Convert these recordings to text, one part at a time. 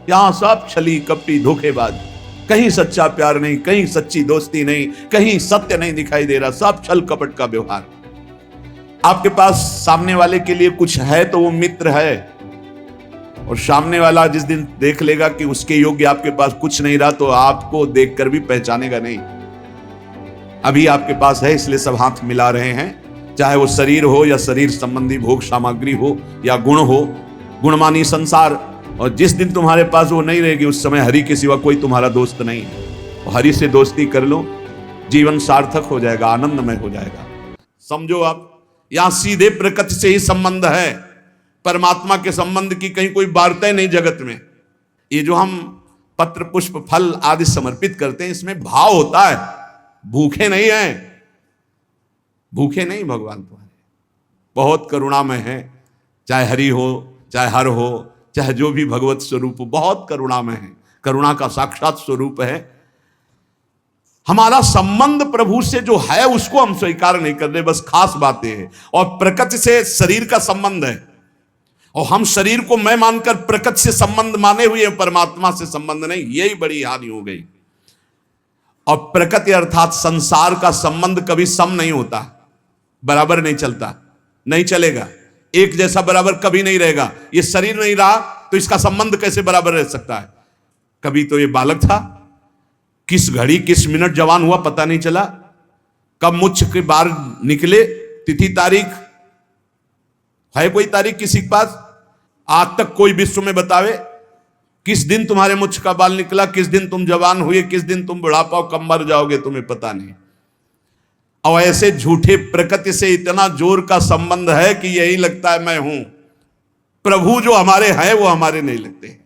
यहां सब छली कपटी धोखेबाज, कहीं सच्चा प्यार नहीं, कहीं सच्ची दोस्ती नहीं, कहीं सत्य नहीं दिखाई दे रहा, सब छल कपट का व्यवहार। आपके पास सामने वाले के लिए कुछ है तो वो मित्र है, और सामने वाला जिस दिन देख लेगा कि उसके योग्य आपके पास कुछ नहीं रहा तो आपको देखकर भी पहचानेगा नहीं। अभी आपके पास है इसलिए सब हाथ मिला रहे हैं, चाहे वो शरीर हो या शरीर संबंधी भोग सामग्री हो या गुण हो, गुणमानी संसार। और जिस दिन तुम्हारे पास वो नहीं रहेगी उस समय हरि के सिवा कोई तुम्हारा दोस्त नहीं है। हरि से दोस्ती कर लो, जीवन सार्थक हो जाएगा, आनंदमय हो जाएगा। समझो आप, यहां सीधे प्रकृति से ही संबंध है, परमात्मा के संबंध की कहीं कोई वार्ता नहीं जगत में। ये जो हम पत्र पुष्प फल आदि समर्पित करते हैं इसमें भाव होता है, भूखे नहीं हैं, भूखे नहीं। भगवान तुम्हारे बहुत करुणामय है, चाहे हरि हो चाहे हर हो चाहे जो भी भगवत स्वरूप हो, बहुत करुणामय है, करुणा का साक्षात स्वरूप है। हमारा संबंध प्रभु से जो है उसको हम स्वीकार नहीं कर रहे, बस खास बातें हैं। और प्रकृति से शरीर का संबंध है, और हम शरीर को मैं मानकर प्रकृति से संबंध माने हुए, परमात्मा से संबंध नहीं, यही बड़ी हानि हो गई। और प्रकृति अर्थात संसार का संबंध कभी सम नहीं होता, बराबर नहीं चलता, नहीं चलेगा, एक जैसा बराबर कभी नहीं रहेगा। ये शरीर नहीं रहा तो इसका संबंध कैसे बराबर रह सकता है? कभी तो ये बालक था, किस घड़ी किस मिनट जवान हुआ पता नहीं चला, कब मुझ के बाल निकले, तिथि तारीख है कोई तारीख किसी के पास? आज तक कोई विश्व में बतावे किस दिन तुम्हारे मुझ का बाल निकला, किस दिन तुम जवान हुए, किस दिन तुम बुढ़ापा कम मर जाओगे, तुम्हें पता नहीं। और ऐसे झूठे प्रकृति से इतना जोर का संबंध है कि यही लगता है मैं हूं। प्रभु जो हमारे हैं वो हमारे नहीं लगते।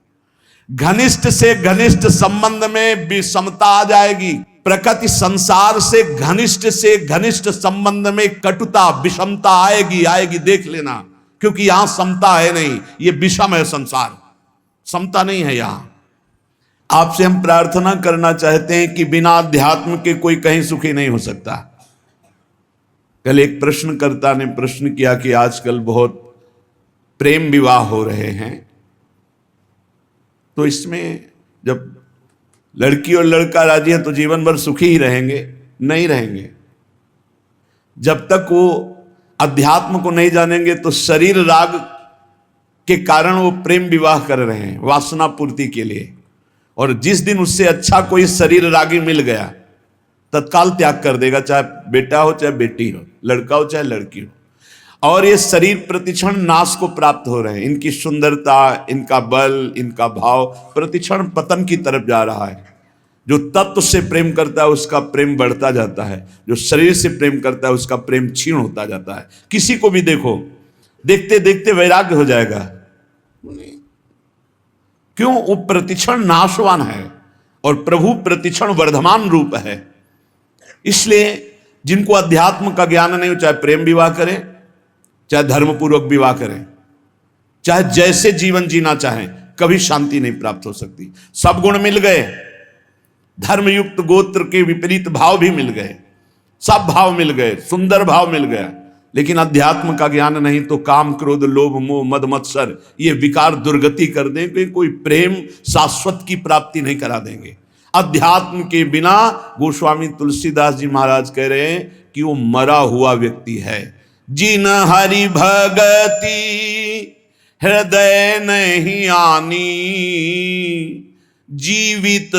घनिष्ठ से घनिष्ठ संबंध में विषमता आ जाएगी, प्रकृति संसार से घनिष्ठ संबंध में कटुता विषमता आएगी, आएगी, देख लेना। क्योंकि यहां समता है नहीं, ये विषम है संसार, समता नहीं है यहां। आपसे हम प्रार्थना करना चाहते हैं कि बिना अध्यात्म के कोई कहीं सुखी नहीं हो सकता। कल एक प्रश्नकर्ता ने प्रश्न किया कि आजकल बहुत प्रेम विवाह हो रहे हैं, तो इसमें जब लड़की और लड़का राजी है तो जीवन भर सुखी ही रहेंगे? नहीं रहेंगे। जब तक वो अध्यात्म को नहीं जानेंगे तो शरीर राग के कारण वो प्रेम विवाह कर रहे हैं वासना पूर्ति के लिए। और जिस दिन उससे अच्छा कोई शरीर रागी मिल गया तत्काल त्याग कर देगा, चाहे बेटा हो चाहे बेटी हो, लड़का हो चाहे लड़की हो। और ये शरीर प्रतिक्षण नाश को प्राप्त हो रहे हैं। इनकी सुंदरता, इनका बल, इनका भाव प्रतिक्षण पतन की तरफ जा रहा है। जो तत्व से प्रेम करता है उसका प्रेम बढ़ता जाता है, जो शरीर से प्रेम करता है उसका प्रेम क्षीण होता जाता है। किसी को भी देखो, देखते देखते वैराग्य हो जाएगा। क्यों? वो प्रतिक्षण नाशवान है और प्रभु प्रतिक्षण वर्धमान रूप है। इसलिए जिनको अध्यात्म का ज्ञान नहीं हो, चाहे प्रेम विवाह करें, चाहे धर्मपूर्वक विवाह करें, चाहे जैसे जीवन जीना चाहें, कभी शांति नहीं प्राप्त हो सकती। सब गुण मिल गए, धर्मयुक्त गोत्र के विपरीत भाव भी मिल गए, सब भाव मिल गए, सुंदर भाव मिल गया, लेकिन अध्यात्म का ज्ञान नहीं तो काम क्रोध लोभ मोह मद मत्सर ये विकार दुर्गति कर देंगे, कोई प्रेम शाश्वत की प्राप्ति नहीं करा देंगे। अध्यात्म के बिना गोस्वामी तुलसीदास जी महाराज कह रहे हैं कि वो मरा हुआ व्यक्ति है। जिन हरि भगति हृदय नहीं आनी, जीवित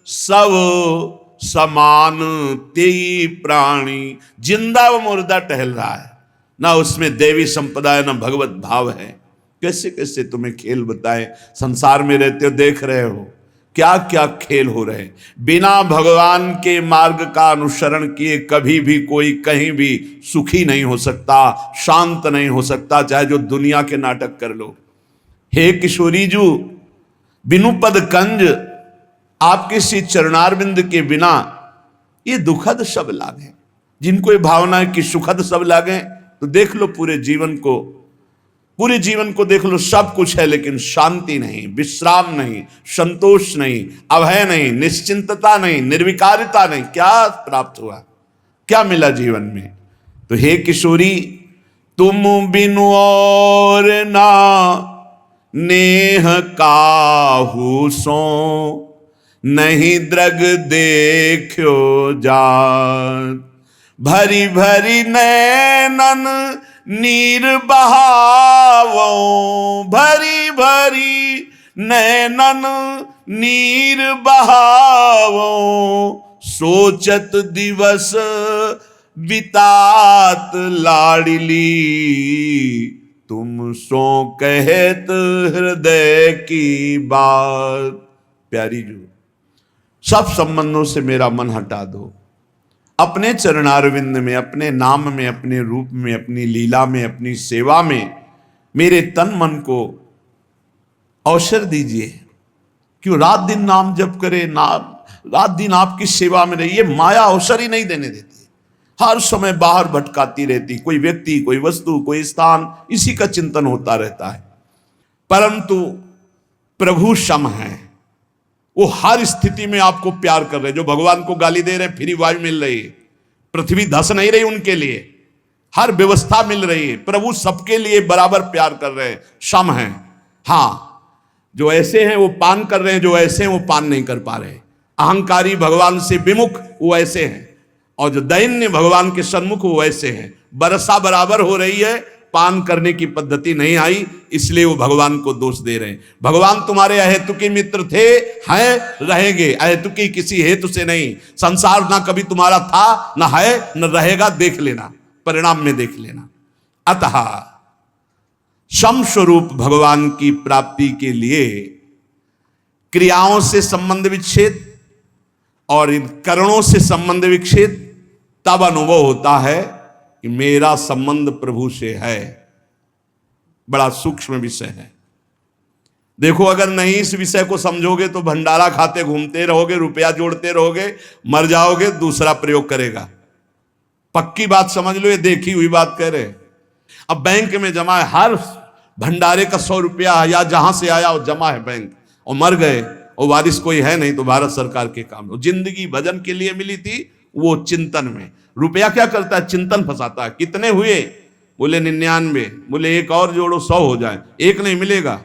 सब समान तेई प्राणी। जिंदा व मुर्दा टहल रहा है, ना उसमें देवी संपदा है ना भगवत भाव है। कैसे कैसे तुम्हें खेल बताएं, संसार में रहते हो देख रहे हो क्या क्या खेल हो रहे हैं। बिना भगवान के मार्ग का अनुसरण किए कभी भी कोई कहीं भी सुखी नहीं हो सकता, शांत नहीं हो सकता, चाहे जो दुनिया के नाटक कर लो। हे किशोरी जू बिनु पद कंज, आपके श्री चरणारविंद के बिना ये दुखद सब लागे। जिनको ये भावना है कि सुखद सब लागे तो देख लो पूरे जीवन को देख लो, सब कुछ है लेकिन शांति नहीं, विश्राम नहीं, संतोष नहीं, अभय नहीं, निश्चिंतता नहीं, निर्विकारिता नहीं। क्या प्राप्त हुआ, क्या मिला जीवन में? तो हे किशोरी तुम बिनु और ना नेह काहू सो नहीं द्रग देखो जात। भरी भरी नैनन नीर बहावो, भरी भरी नैनन नीर बहावो, सोचत दिवस बितात लाडली, तुम सो कहत हृदय की बात। प्यारी जो, सब संबंधों से मेरा मन हटा दो, अपने चरणारविंद में, अपने नाम में, अपने रूप में, अपनी लीला में, अपनी सेवा में मेरे तन मन को अवसर दीजिए। क्यों रात दिन नाम जप करे, रात दिन आपकी सेवा में रहिए। माया अवसर ही नहीं देने देती, हर समय बाहर भटकाती रहती, कोई व्यक्ति, कोई वस्तु, कोई स्थान, इसी का चिंतन होता रहता है। परंतु प्रभु सम है, वो हर स्थिति में आपको प्यार कर रहे। जो भगवान को गाली दे रहे, फ्री वायु मिल रही है, पृथ्वी धस नहीं रही उनके लिए, हर व्यवस्था मिल रही है। प्रभु सबके लिए बराबर प्यार कर रहे हैं, सम है। हाँ, जो ऐसे हैं वो पान कर रहे हैं, जो ऐसे हैं वो पान नहीं कर पा रहे। अहंकारी भगवान से विमुख वो ऐसे हैं, और जो दैन्य भगवान के सन्मुख वो ऐसे हैं। वर्षा बराबर हो रही है, पान करने की पद्धति नहीं आई, इसलिए वो भगवान को दोष दे रहे हैं। भगवान तुम्हारे अहेतुकी मित्र थे, हैं, रहेंगे, अहेतुकी किसी हेतु से नहीं। संसार ना कभी तुम्हारा था, ना है, न रहेगा, देख लेना, परिणाम में देख लेना। अतः सम स्वरूप भगवान की प्राप्ति के लिए क्रियाओं से संबंध विच्छेद और इन करणों से संबंध विच्छेद, तब अनुभव होता है कि मेरा संबंध प्रभु से है। बड़ा सूक्ष्म विषय है। देखो, अगर नहीं इस विषय को समझोगे तो भंडारा खाते घूमते रहोगे, रुपया जोड़ते रहोगे, मर जाओगे, दूसरा प्रयोग करेगा। पक्की बात समझ लो, ये देखी हुई बात कह रहे। अब बैंक में जमा है, हर भंडारे का 100 रुपया या जहां से आया वो जमा है बैंक, और मर गए और वारिस कोई है नहीं, तो भारत सरकार के काम। जिंदगी भजन के लिए मिली थी, वो चिंतन में। रुपया क्या करता है? चिंतन फंसाता है। कितने हुए? बोले 99। बोले एक और जोड़ो 100 हो जाए। एक नहीं मिलेगा,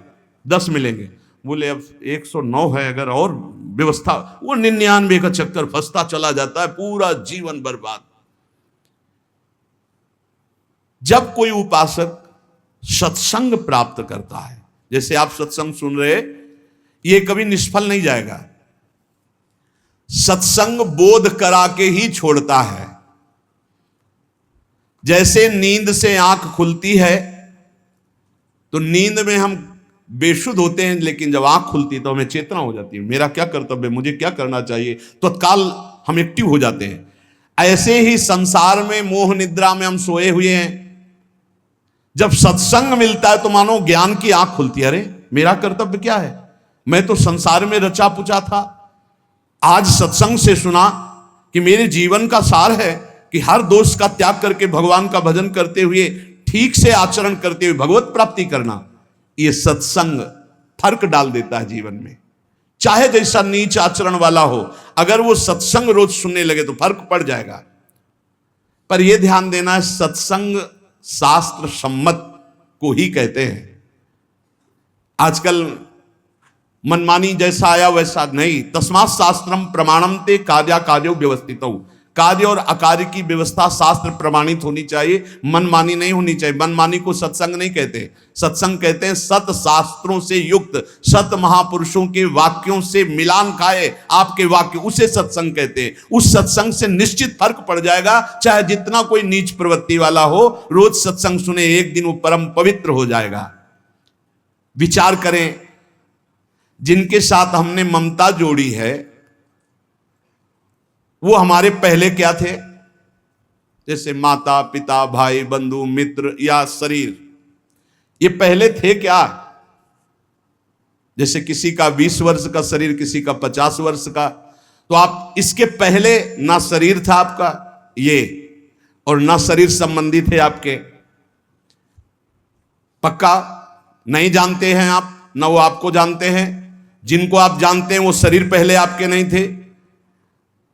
10 मिलेंगे। बोले अब 109 है, अगर और व्यवस्था, वो 99 का चक्कर फंसता चला जाता है, पूरा जीवन बर्बाद। जब कोई उपासक सत्संग प्राप्त करता है, जैसे आप सत्संग सुन रहे, ये कभी निष्फल नहीं जाएगा। सत्संग बोध करा के ही छोड़ता है। जैसे नींद से आंख खुलती है, तो नींद में हम बेशुद्ध होते हैं, लेकिन जब आंख खुलती है तो हमें चेतना हो जाती है, मेरा क्या कर्तव्य, मुझे क्या करना चाहिए, तो तत्काल हम एक्टिव हो जाते हैं। ऐसे ही संसार में मोह निद्रा में हम सोए हुए हैं। जब सत्संग मिलता है तो मानो ज्ञान की आंख खुलती है। अरे मेरा कर्तव्य क्या है, मैं तो संसार में रचा पुचा था। आज सत्संग से सुना कि मेरे जीवन का सार है कि हर दोष का त्याग करके भगवान का भजन करते हुए, ठीक से आचरण करते हुए भगवत प्राप्ति करना। ये सत्संग फर्क डाल देता है जीवन में। चाहे जैसा नीच आचरण वाला हो, अगर वो सत्संग रोज सुनने लगे तो फर्क पड़ जाएगा। पर यह ध्यान देना, सत्संग शास्त्र सम्मत को ही कहते हैं। आजकल मनमानी जैसा आया वैसा नहीं। तस्मात् शास्त्रम प्रमाणम ते कार्या कार्यो व्यवस्थितौ। कार्य और अकार्य की व्यवस्था शास्त्र प्रमाणित होनी चाहिए, मनमानी नहीं होनी चाहिए। मनमानी को सत्संग नहीं कहते। सत्संग कहते हैं सत शास्त्रों से युक्त, सत महापुरुषों के वाक्यों से मिलान खाए आपके वाक्य, उसे सत्संग कहते हैं। उस सत्संग से निश्चित फर्क पड़ जाएगा। चाहे जितना कोई नीच प्रवृत्ति वाला हो, रोज सत्संग सुने, एक दिन वो परम पवित्र हो जाएगा। विचार करें, जिनके साथ हमने ममता जोड़ी है वो हमारे पहले क्या थे? जैसे माता पिता, भाई बंधु मित्र या शरीर, ये पहले थे क्या? जैसे किसी का 20 वर्ष का शरीर, किसी का 50 वर्ष का, तो आप इसके पहले ना शरीर था आपका ये, और ना शरीर संबंधी थे आपके। पक्का नहीं जानते हैं आप, ना वो आपको जानते हैं। जिनको आप जानते हैं वो शरीर पहले आपके नहीं थे,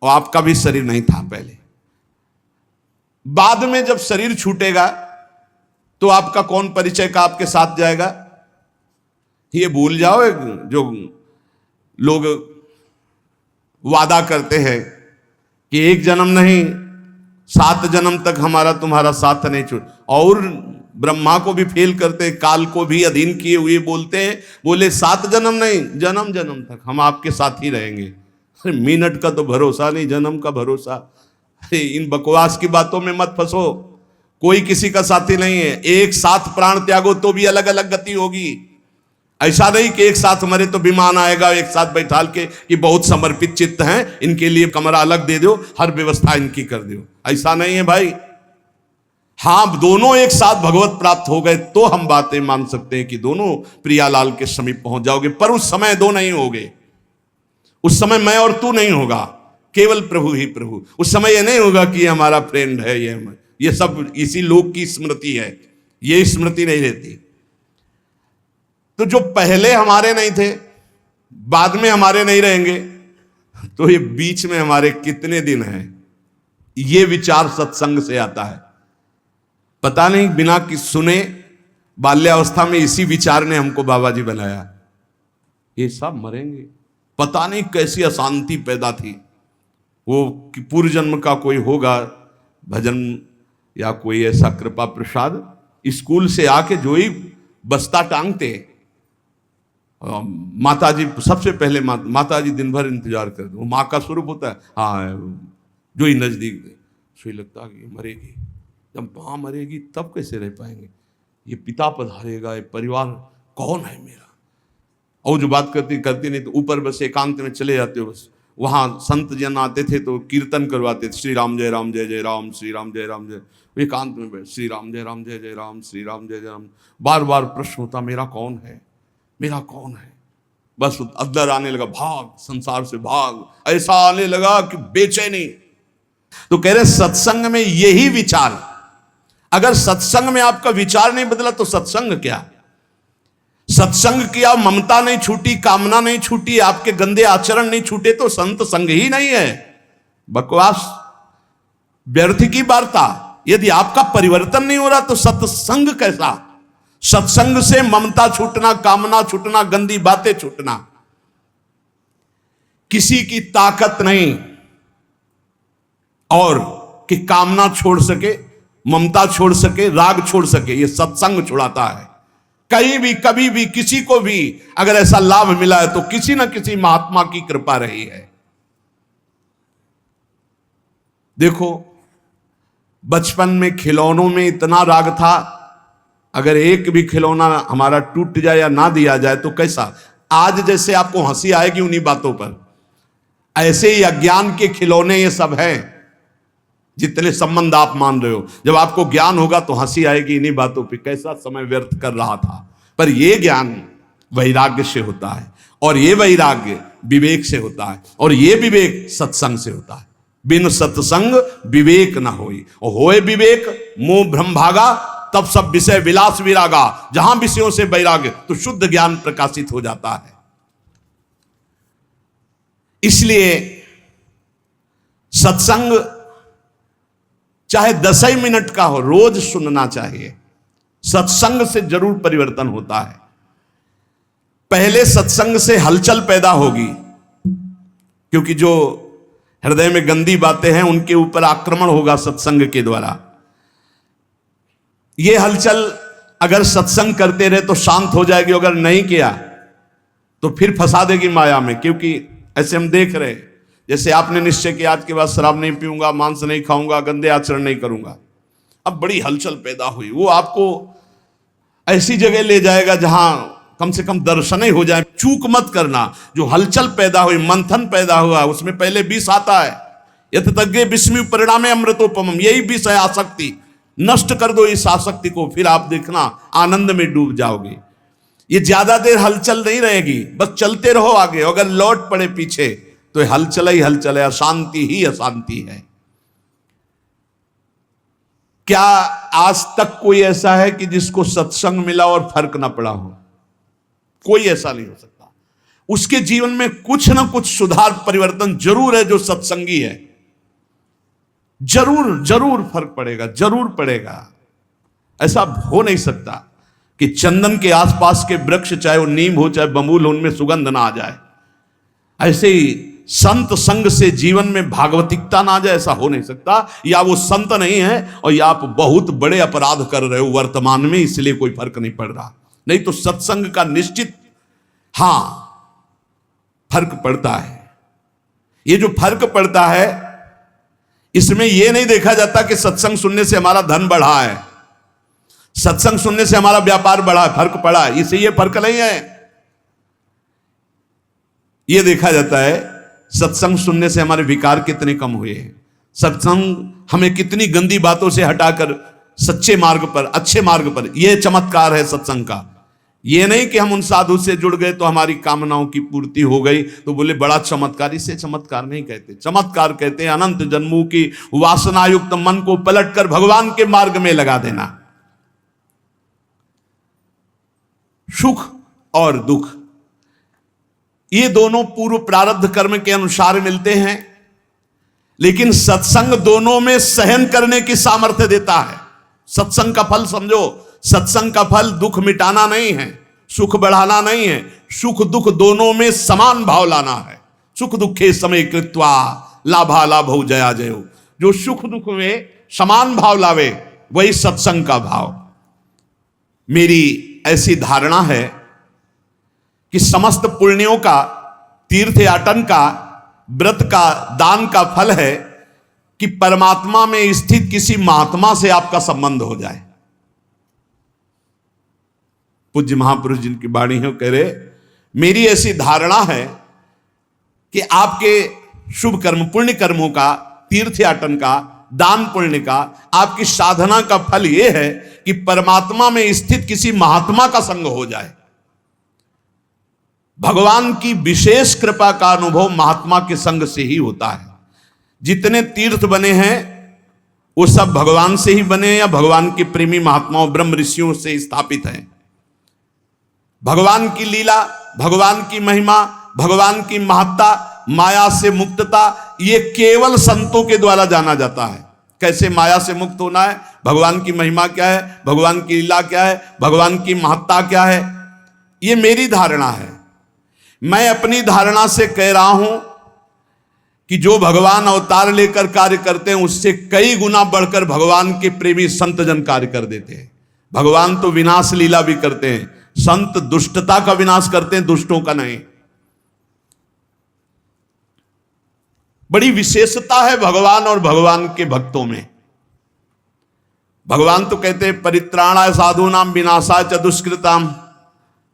और आपका भी शरीर नहीं था पहले। बाद में जब शरीर छूटेगा तो आपका कौन परिचय का आपके साथ जाएगा? ये भूल जाओ जो लोग वादा करते हैं कि एक जन्म नहीं 7 जन्म तक हमारा तुम्हारा साथ नहीं छूट, और ब्रह्मा को भी फेल करते, काल को भी अधीन किए हुए बोलते हैं, बोले 7 जन्म नहीं, जन्म जन्म तक हम आपके साथ ही रहेंगे। अरे मिनट का तो भरोसा नहीं, जन्म का भरोसा। अरे इन बकवास की बातों में मत फंसो, कोई किसी का साथी नहीं है। एक साथ प्राण त्यागो तो भी अलग अलग गति होगी। ऐसा नहीं कि एक साथ मरे तो विमान आएगा एक साथ बैठाल के कि बहुत समर्पित चित्त हैं, इनके लिए कमरा अलग दे दो, हर व्यवस्था इनकी कर दो, ऐसा नहीं है भाई। हाँ, दोनों एक साथ भगवत प्राप्त हो गए तो हम बातें मान सकते हैं कि दोनों प्रियालाल के समीप पहुंच जाओगे, पर उस समय दो नहीं होगे। उस समय मैं और तू नहीं होगा, केवल प्रभु ही प्रभु। उस समय ये नहीं होगा कि हमारा फ्रेंड है, ये सब इसी लोक की स्मृति है, ये स्मृति नहीं रहती। तो जो पहले हमारे नहीं थे, बाद में हमारे नहीं रहेंगे, तो ये बीच में हमारे कितने दिन हैं, ये विचार सत्संग से आता है। पता नहीं बिना कि सुने बाल्यावस्था में इसी विचार ने हमको बाबा जी बनाया, ये सब मरेंगे। पता नहीं कैसी अशांति पैदा थी वो, कि पूर्व जन्म का कोई होगा भजन या कोई ऐसा कृपा प्रसाद, स्कूल से आके जो ही बस्ता टांगते, माता जी सबसे पहले माता जी दिन भर इंतजार करते, वो माँ का स्वरूप होता है। हाँ, जो ही नजदीक सोई लगता कि मरेगी, जब माँ मरेगी तब कैसे रह पाएंगे, ये पिता पधारेगा, ये परिवार कौन है मेरा। और जो बात करती नहीं तो ऊपर बस एकांत में चले जाते हो। बस वहाँ संत जन आते थे तो कीर्तन करवाते थे, श्री राम जय राम जय जय राम, श्री राम जय राम जय, एकांत में बैठ श्री राम जय राम जय जय राम, श्री राम जय जय राम। बार बार प्रश्न होता मेरा कौन है, मेरा कौन है। बस अंदर आने लगा भाग, संसार से भाग, ऐसा आने लगा कि बेचैनी। तो कह रहे सत्संग में यही विचार, अगर सत्संग में आपका विचार नहीं बदला तो सत्संग क्या। सत्संग किया, ममता नहीं छूटी, कामना नहीं छूटी, आपके गंदे आचरण नहीं छूटे, तो संत संग ही नहीं है। बकवास, व्यर्थ की वार्ता। यदि आपका परिवर्तन नहीं हो रहा तो सत्संग कैसा। सत्संग से ममता छूटना, कामना छूटना, गंदी बातें छूटना। किसी की ताकत नहीं और कि कामना छोड़ सके, ममता छोड़ सके, राग छोड़ सके, ये सत्संग छुड़ाता है। कहीं भी कभी भी किसी को भी अगर ऐसा लाभ मिला है तो किसी न किसी महात्मा की कृपा रही है। देखो, बचपन में खिलौनों में इतना राग था, अगर एक भी खिलौना हमारा टूट जाए या ना दिया जाए तो कैसा। आज जैसे आपको हंसी आएगी उन्हीं बातों पर, ऐसे ही अज्ञान के खिलौने ये सब हैं, जितने संबंध आप मान रहे हो। जब आपको ज्ञान होगा तो हंसी आएगी इन्हीं बातों पे, कैसा समय व्यर्थ कर रहा था। पर यह ज्ञान वैराग्य से होता है, और यह वैराग्य विवेक से होता है, और यह विवेक सत्संग से होता है। बिन सत्संग विवेक न होई, और होए विवेक मोह भ्रम भागा, तब सब विषय विलास विरागा। जहां विषयों से वैराग्य तो शुद्ध ज्ञान प्रकाशित हो जाता है। इसलिए सत्संग चाहे 10 ही मिनट का हो, रोज सुनना चाहिए। सत्संग से जरूर परिवर्तन होता है। पहले सत्संग से हलचल पैदा होगी, क्योंकि जो हृदय में गंदी बातें हैं उनके ऊपर आक्रमण होगा सत्संग के द्वारा। ये हलचल अगर सत्संग करते रहे तो शांत हो जाएगी, अगर नहीं किया तो फिर फंसा देगी माया में। क्योंकि ऐसे हम देख रहे हैं, जैसे आपने निश्चय किया आज के बाद शराब नहीं पीऊंगा, मांस नहीं खाऊंगा, गंदे आचरण नहीं करूंगा, अब बड़ी हलचल पैदा हुई। वो आपको ऐसी जगह ले जाएगा जहां कम से कम दर्शन ही हो जाए। चूक मत करना, जो हलचल पैदा हुई, मंथन पैदा हुआ, उसमें पहले विष आता है। यतज्ञे विस्मि परिणामे अमृतोपमम, यही विष है आसक्ति। नष्ट कर दो इस आसक्ति को, फिर आप देखना आनंद में डूब जाओगे। ये ज्यादा देर हलचल नहीं रहेगी, बस चलते रहो आगे। अगर लौट पड़े पीछे तो हलचल ही हलचल है, अशांति ही अशांति है। क्या आज तक कोई ऐसा है कि जिसको सत्संग मिला और फर्क ना पड़ा हो? कोई ऐसा नहीं हो सकता। उसके जीवन में कुछ ना कुछ सुधार परिवर्तन जरूर है। जो सत्संगी है जरूर जरूर फर्क पड़ेगा, जरूर पड़ेगा। ऐसा हो नहीं सकता कि चंदन के आसपास के वृक्ष, चाहे वो नीम हो चाहे बबूल हो, उनमें सुगंध ना आ जाए। ऐसे ही संत संग से जीवन में भागवतिकता ना आ जाए, ऐसा हो नहीं सकता। या वो संत नहीं है और या आप बहुत बड़े अपराध कर रहे हो वर्तमान में, इसलिए कोई फर्क नहीं पड़ रहा। नहीं तो सत्संग का निश्चित हां फर्क पड़ता है। ये जो फर्क पड़ता है, इसमें यह नहीं देखा जाता कि सत्संग सुनने से हमारा धन बढ़ा है, सत्संग सुनने से हमारा व्यापार बढ़ा है, फर्क पड़ा है, इसे ये फर्क नहीं है। यह देखा जाता है सत्संग सुनने से हमारे विकार कितने कम हुए हैं, सत्संग हमें कितनी गंदी बातों से हटाकर सच्चे मार्ग पर, अच्छे मार्ग पर, यह चमत्कार है सत्संग का। यह नहीं कि हम उन साधु से जुड़ गए तो हमारी कामनाओं की पूर्ति हो गई तो बोले बड़ा चमत्कार। इसे चमत्कार नहीं कहते, चमत्कार कहते हैं अनंत जन्मों की वासनायुक्त मन को पलटकर भगवान के मार्ग में लगा देना। सुख और दुख ये दोनों पूर्व प्रारब्ध कर्म के अनुसार मिलते हैं, लेकिन सत्संग दोनों में सहन करने की सामर्थ्य देता है। सत्संग का फल समझो, सत्संग का फल दुख मिटाना नहीं है, सुख बढ़ाना नहीं है, सुख दुख दोनों में समान भाव लाना है। सुख दुखे समय कृत्वा लाभा लाभो जया जयो, जो सुख दुख में समान भाव लावे वही सत्संग का भाव। मेरी ऐसी धारणा है कि समस्त पुण्यों का, तीर्थ याटन का, व्रत का, दान का फल है कि परमात्मा में स्थित किसी महात्मा से आपका संबंध हो जाए। पूज्य महापुरुष जिनकी वाणी है कह रहे, मेरी ऐसी धारणा है कि आपके शुभ कर्म, पुण्य कर्मों का, तीर्थ याटन का, दान पुण्य का, आपकी साधना का फल यह है कि परमात्मा में स्थित किसी महात्मा का संग हो जाए। भगवान की विशेष कृपा का अनुभव महात्मा के संग से ही होता है। जितने तीर्थ बने हैं वो सब भगवान से ही बने या भगवान के प्रेमी महात्माओं ब्रह्म ऋषियों से स्थापित हैं। भगवान की लीला, भगवान की महिमा, भगवान की महत्ता, माया से मुक्तता, ये केवल संतों के द्वारा जाना जाता है। कैसे माया से मुक्त होना है, भगवान की महिमा क्या है, भगवान की लीला क्या है, भगवान की महत्ता क्या है, ये मेरी धारणा है। मैं अपनी धारणा से कह रहा हूं कि जो भगवान अवतार लेकर कार्य करते हैं उससे कई गुना बढ़कर भगवान के प्रेमी संत जन कार्य कर देते हैं। भगवान तो विनाश लीला भी करते हैं, संत दुष्टता का विनाश करते हैं, दुष्टों का नहीं। बड़ी विशेषता है भगवान और भगवान के भक्तों में। भगवान तो कहते हैं परित्राणाय साधूनाम विनाशाय च दुष्कृताम,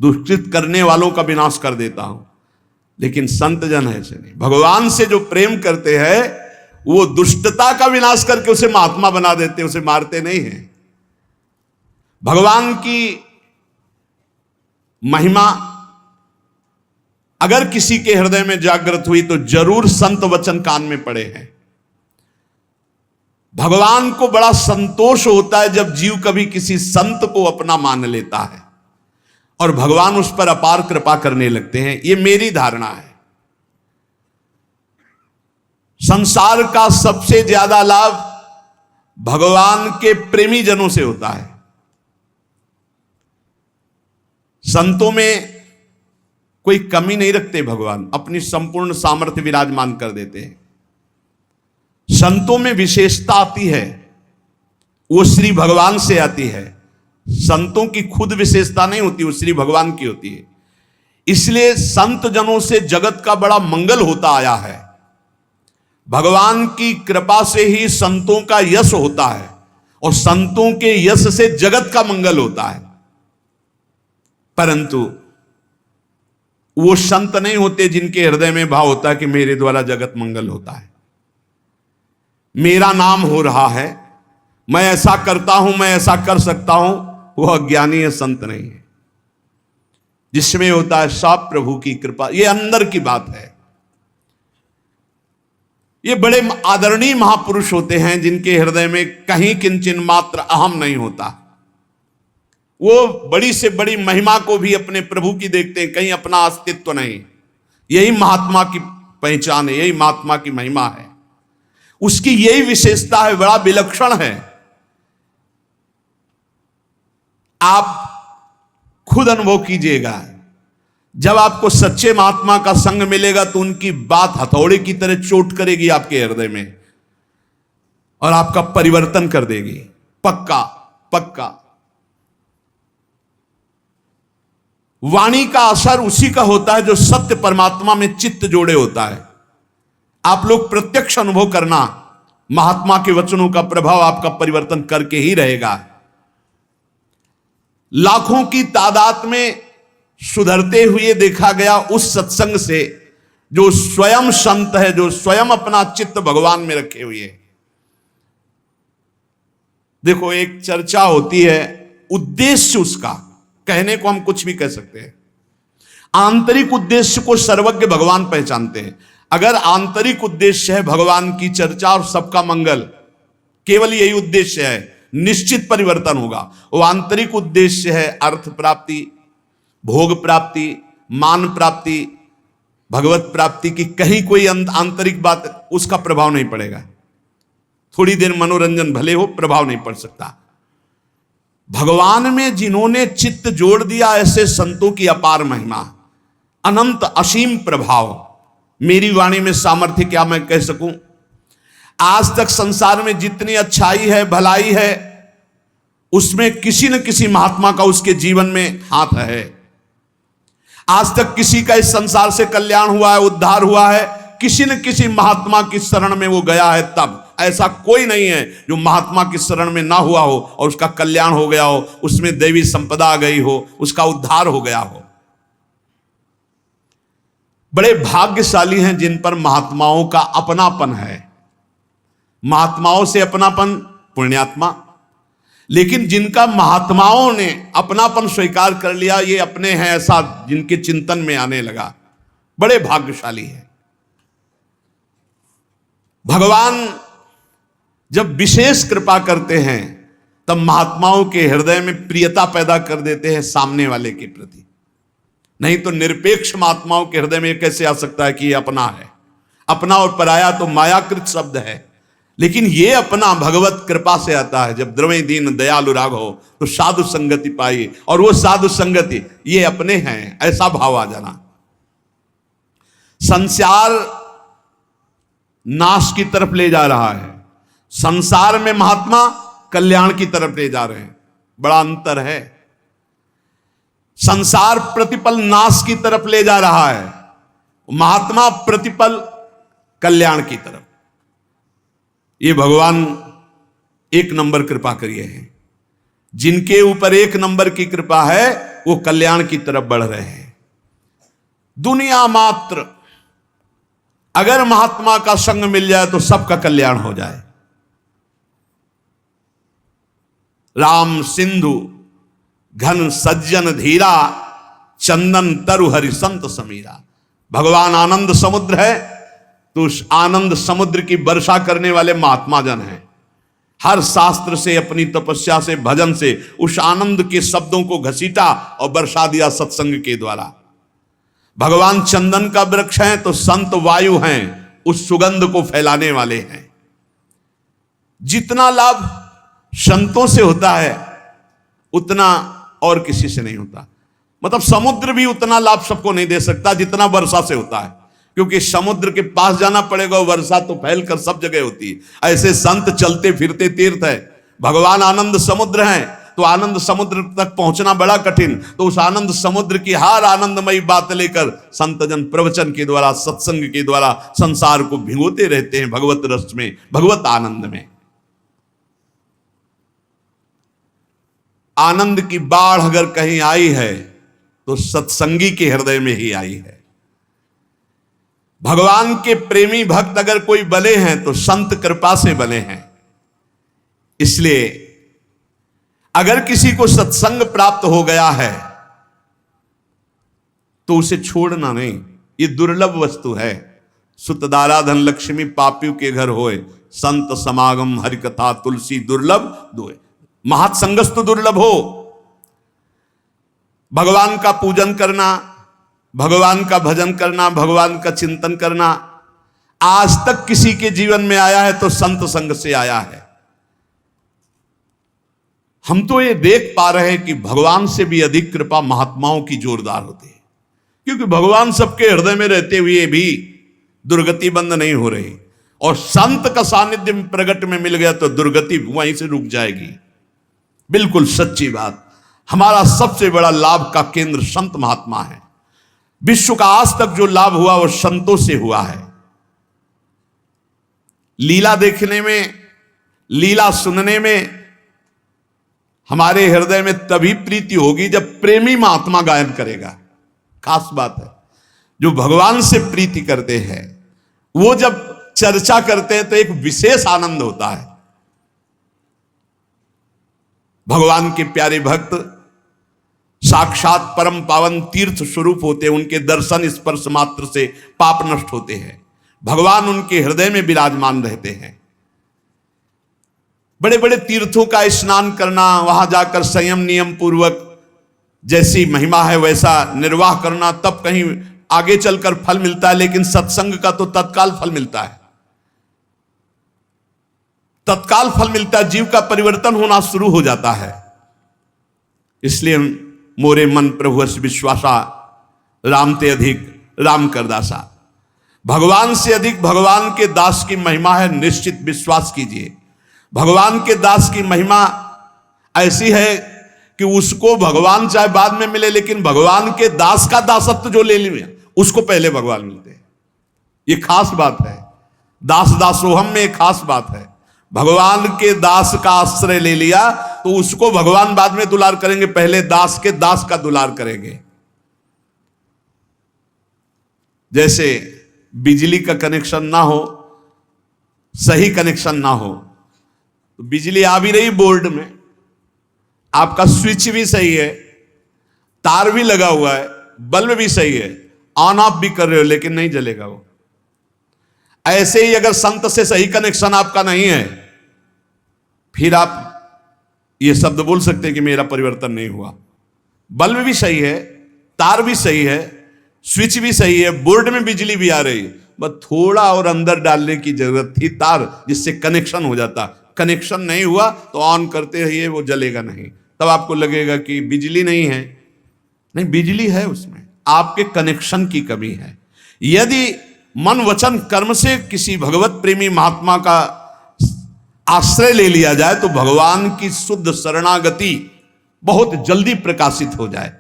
दुष्कृत करने वालों का विनाश कर देता हूं। लेकिन संत जन ऐसे नहीं, भगवान से जो प्रेम करते हैं वो दुष्टता का विनाश करके उसे महात्मा बना देते हैं, उसे मारते नहीं हैं। भगवान की महिमा अगर किसी के हृदय में जागृत हुई तो जरूर संत वचन कान में पड़े हैं। भगवान को बड़ा संतोष होता है जब जीव कभी किसी संत को अपना मान लेता है और भगवान उस पर अपार कृपा करने लगते हैं। यह मेरी धारणा है। संसार का सबसे ज्यादा लाभ भगवान के प्रेमी जनों से होता है। संतों में कोई कमी नहीं रखते, भगवान अपनी संपूर्ण सामर्थ्य विराजमान कर देते हैं। संतों में विशेषता आती है, वो श्री भगवान से आती है। संतों की खुद विशेषता नहीं होती, वो श्री भगवान की होती है। इसलिए संत जनों से जगत का बड़ा मंगल होता आया है। भगवान की कृपा से ही संतों का यश होता है और संतों के यश से जगत का मंगल होता है। परंतु वो संत नहीं होते जिनके हृदय में भाव होता है कि मेरे द्वारा जगत मंगल होता है, मेरा नाम हो रहा है, मैं ऐसा करता हूं, मैं ऐसा कर सकता हूं। वो अज्ञानी है, संत नहीं है। जिसमें होता है सब प्रभु की कृपा। ये अंदर की बात है। ये बड़े आदरणीय महापुरुष होते हैं जिनके हृदय में कहीं किंचन मात्र अहम नहीं होता। वो बड़ी से बड़ी महिमा को भी अपने प्रभु की देखते हैं, कहीं अपना अस्तित्व नहीं। यही महात्मा की पहचान है, यही महात्मा की महिमा है। उसकी यही विशेषता है, बड़ा विलक्षण है। आप खुद अनुभव कीजिएगा। जब आपको सच्चे महात्मा का संग मिलेगा तो उनकी बात हथौड़े की तरह चोट करेगी आपके हृदय में और आपका परिवर्तन कर देगी, पक्का पक्का। वाणी का असर उसी का होता है जो सत्य परमात्मा में चित्त जोड़े होता है। आप लोग प्रत्यक्ष अनुभव करना, महात्मा के वचनों का प्रभाव आपका परिवर्तन करके ही रहेगा। लाखों की तादाद में सुधरते हुए देखा गया उस सत्संग से जो स्वयं संत है, जो स्वयं अपना चित्त भगवान में रखे हुए है। देखो, एक चर्चा होती है, उद्देश्य उसका, कहने को हम कुछ भी कह सकते हैं, आंतरिक उद्देश्य को सर्वज्ञ भगवान पहचानते हैं। अगर आंतरिक उद्देश्य है भगवान की चर्चा और सबका मंगल, केवल यही उद्देश्य है, निश्चित परिवर्तन होगा। वो आंतरिक उद्देश्य है अर्थ प्राप्ति, भोग प्राप्ति, मान प्राप्ति, भगवत प्राप्ति की कहीं कोई आंतरिक बात, उसका प्रभाव नहीं पड़ेगा। थोड़ी देर मनोरंजन भले हो, प्रभाव नहीं पड़ सकता। भगवान में जिन्होंने चित्त जोड़ दिया, ऐसे संतों की अपार महिमा, अनंत असीम प्रभाव। मेरी वाणी में सामर्थ्य क्या मैं कह सकूं। आज तक संसार में जितनी अच्छाई है, भलाई है, उसमें किसी न किसी महात्मा का उसके जीवन में हाथ है। आज तक किसी का इस संसार से कल्याण हुआ है, उद्धार हुआ है, किसी न किसी महात्मा की शरण में वो गया है। तब ऐसा कोई नहीं है जो महात्मा की शरण में ना हुआ हो और उसका कल्याण हो गया हो, उसमें देवी संपदा आ गई हो, उसका उद्धार हो गया हो। बड़े भाग्यशाली हैं जिन पर महात्माओं का अपनापन है। महात्माओं से अपनापन पुण्यात्मा, लेकिन जिनका महात्माओं ने अपनापन स्वीकार कर लिया, ये अपने हैं, ऐसा जिनके चिंतन में आने लगा, बड़े भाग्यशाली हैं। भगवान जब विशेष कृपा करते हैं तब महात्माओं के हृदय में प्रियता पैदा कर देते हैं सामने वाले के प्रति। नहीं तो निरपेक्ष महात्माओं के हृदय में कैसे आ सकता है कि ये अपना है। अपना और पराया तो मायाकृत शब्द है, लेकिन ये अपना भगवत कृपा से आता है। जब द्रव्य दीन दयालु राघव तो साधु संगति पाई, और वो साधु संगति ये अपने हैं, ऐसा भाव आ जाना। संसार नाश की तरफ ले जा रहा है, संसार में महात्मा कल्याण की तरफ ले जा रहे हैं, बड़ा अंतर है। संसार प्रतिपल नाश की तरफ ले जा रहा है, महात्मा प्रतिपल कल्याण की तरफ। ये भगवान एक नंबर कृपा करिए हैं। जिनके ऊपर एक नंबर की कृपा है वो कल्याण की तरफ बढ़ रहे हैं। दुनिया मात्र अगर महात्मा का संग मिल जाए तो सबका कल्याण हो जाए। राम सिंधु घन सज्जन धीरा, चंदन तरु हरि संत समीरा। भगवान आनंद समुद्र है तो उस आनंद समुद्र की वर्षा करने वाले महात्मा जन हैं। हर शास्त्र से, अपनी तपस्या से, भजन से उस आनंद के शब्दों को घसीटा और वर्षा दिया सत्संग के द्वारा। भगवान चंदन का वृक्ष है तो संत वायु हैं, उस सुगंध को फैलाने वाले हैं। जितना लाभ संतों से होता है उतना और किसी से नहीं होता। मतलब समुद्र भी उतना लाभ सबको नहीं दे सकता जितना वर्षा से होता है, क्योंकि समुद्र के पास जाना पड़ेगा, वर्षा तो फैलकर सब जगह होती है। ऐसे संत चलते फिरते तीर्थ है। भगवान आनंद समुद्र हैं तो आनंद समुद्र तक पहुंचना बड़ा कठिन, तो उस आनंद समुद्र की हर आनंदमयी बात लेकर संतजन प्रवचन के द्वारा, सत्संग के द्वारा संसार को भिगोते रहते हैं भगवत रस में, भगवत आनंद में। आनंद की बाढ़ अगर कहीं आई है तो सत्संगी के हृदय में ही आई है। भगवान के प्रेमी भक्त अगर कोई बने हैं तो संत कृपा से बने हैं। इसलिए अगर किसी को सत्संग प्राप्त हो गया है तो उसे छोड़ना नहीं, ये दुर्लभ वस्तु है। सुतदारा धन लक्ष्मी पापियों के घर होए, संत समागम हरिकथा तुलसी दुर्लभ दोए। महत्संगस्तु दुर्लभ हो। भगवान का पूजन करना, भगवान का भजन करना, भगवान का चिंतन करना आज तक किसी के जीवन में आया है तो संत संग से आया है। हम तो ये देख पा रहे हैं कि भगवान से भी अधिक कृपा महात्माओं की जोरदार होती है, क्योंकि भगवान सबके हृदय में रहते हुए भी दुर्गति बंद नहीं हो रही, और संत का सानिध्य प्रगट में मिल गया तो दुर्गति वहीं से रुक जाएगी। बिल्कुल सच्ची बात। हमारा सबसे बड़ा लाभ का केंद्र संत महात्मा है। विश्व का आज तक जो लाभ हुआ वो संतों से हुआ है। लीला देखने में, लीला सुनने में हमारे हृदय में तभी प्रीति होगी जब प्रेमी महात्मा गायन करेगा। खास बात है, जो भगवान से प्रीति करते हैं वो जब चर्चा करते हैं तो एक विशेष आनंद होता है। भगवान के प्यारे भक्त साक्षात परम पावन तीर्थ स्वरूप होते हैं, उनके दर्शन स्पर्श मात्र से पाप नष्ट होते हैं। भगवान उनके हृदय में विराजमान रहते हैं। बड़े बड़े तीर्थों का स्नान करना, वहां जाकर संयम नियम पूर्वक जैसी महिमा है वैसा निर्वाह करना, तब कहीं आगे चलकर फल मिलता है, लेकिन सत्संग का तो तत्काल फल मिलता है। तत्काल फल मिलता है, जीव का परिवर्तन होना शुरू हो जाता है। इसलिए मोरे मन प्रभु अस विश्वासा, राम ते अधिक राम कर दासा। भगवान से अधिक भगवान के दास की महिमा है, निश्चित विश्वास कीजिए। भगवान के दास की महिमा ऐसी है कि उसको भगवान चाहे बाद में मिले, लेकिन भगवान के दास का दासत्व जो ले लिया उसको पहले भगवान मिलते हैं। ये खास बात है। दास दासोहम में एक खास बात है। भगवान के दास का आश्रय ले लिया तो उसको भगवान बाद में दुलार करेंगे, पहले दास के दास का दुलार करेंगे। जैसे बिजली का कनेक्शन ना हो, सही कनेक्शन ना हो, तो बिजली आ भी रही बोर्ड में, आपका स्विच भी सही है, तार भी लगा हुआ है, बल्ब भी सही है, ऑन ऑफ भी कर रहे हो, लेकिन नहीं जलेगा वो। ऐसे ही अगर संत से सही कनेक्शन आपका नहीं है, फिर आप ये शब्द बोल सकते हैं कि मेरा परिवर्तन नहीं हुआ। बल्ब भी सही है, तार भी सही है, स्विच भी सही है, बोर्ड में बिजली भी आ रही है, बस थोड़ा और अंदर डालने की जरूरत थी तार, जिससे कनेक्शन हो जाता। कनेक्शन नहीं हुआ तो ऑन करते रहिए, वो जलेगा नहीं। तब आपको लगेगा कि बिजली नहीं है, नहीं, बिजली है, उसमें आपके कनेक्शन की कमी है। यदि मन वचन कर्म से किसी भगवत प्रेमी महात्मा का आश्रय ले लिया जाए तो भगवान की शुद्ध शरणागति बहुत जल्दी प्रकाशित हो जाए।